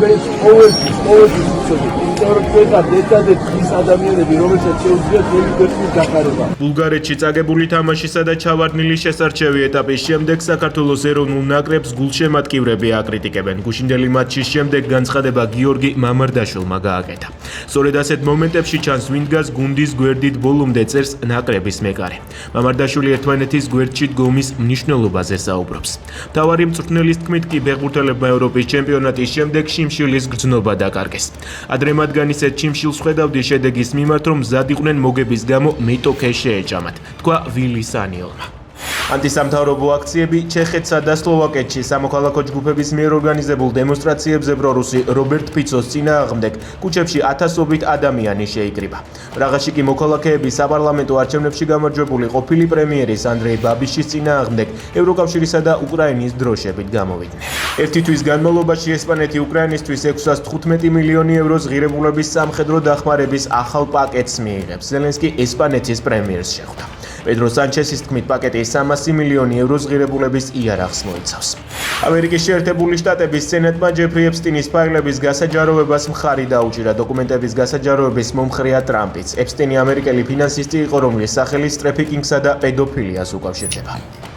ჩვენს ყოველთვის ვიცოდეთ, იმიტომ რომ ჩვენთან ერთადერთი ის ადამიანები, რომელსაც შეუძლიათ ძველი ქვეყნის გახარება. ბულგარეთში წაგებული თამაშისა და ჩავარდნილი შესარჩევი ეტაპის შემდეგ საქართველოს ეროვნულ ნაკრებს გულშემატკივრები აკრიტიკებენ. გუშინდელი მატჩის შემდეგ განცხადება გიორგი მამარდაშვილმა გააკეთა. სწორედ ასეთ მომენტებში ჩანს ვინ დგას გუნდის გვერდით ბოლომდე წერს ნაკრების მეკარე. მამარდაშვილი ერთმანეთის გვერდში დგომის მნიშვნელობაზე საუბრობს. მთავარი მწვრთნელის თქმით კი ფეხბურთელებმა ევროპის ჩემპიონატის შემდეგ შიმშილის გრძნობა დაკარგეს. ადრე მათგან ისეთ შიმშილს ხედავდი შედეგის მიმართ, რომ მზად იყვნენ მოგების გამო მეტოქე შეეჭამათ, თქვა ვილი სანიელმა. ანტისამთავრობო აქციები ჩეხეთსა და სლოვაკეთში სამოქალაქო ჯგუფების მიერ ორგანიზებულ დემონსტრაციებზე პრორუსი რობერტ ფიცოს წინააღმდეგ კუჩებში ათასობით ადამიანი შეიკრიბა. პრაღაში კი მოქალაქეები საპარლამენტო არჩევნებში გამარჯვებული ყოფილი პრემიერის ანდრეი ბაბიშის წინააღმდეგ ევროკავშირისა და უკრაინის დროშებით გამოვიდნენ. ერთი თვის განმავლობაში ესპანეთი უკრაინისთვის 615 მილიონი ევროს ღირებულების სამხედრო დახმარების ახალ პაკეტს მიიღებს. ზელენსკი ესპანეთის პრემიერს შეხვდა. პედრო სანჩესის თქმით პაკეტი 300 მილიონი ევროს ღირებულების იარაღს მოიცავს. ამერიკის შეერთებული შტატების სენატმა ჯეფრი ეპსტინის ფაილების გასაჯაროვებას მხარი დაუჭირა. დოკუმენტების გასაჯაროვების მომხრეა ტრამპიც. ეპსტინი ამერიკელი ფინანსისტი იყო, რომლის სახელის ტრაფიკინგსა და პედოფილიას უკავშირდება.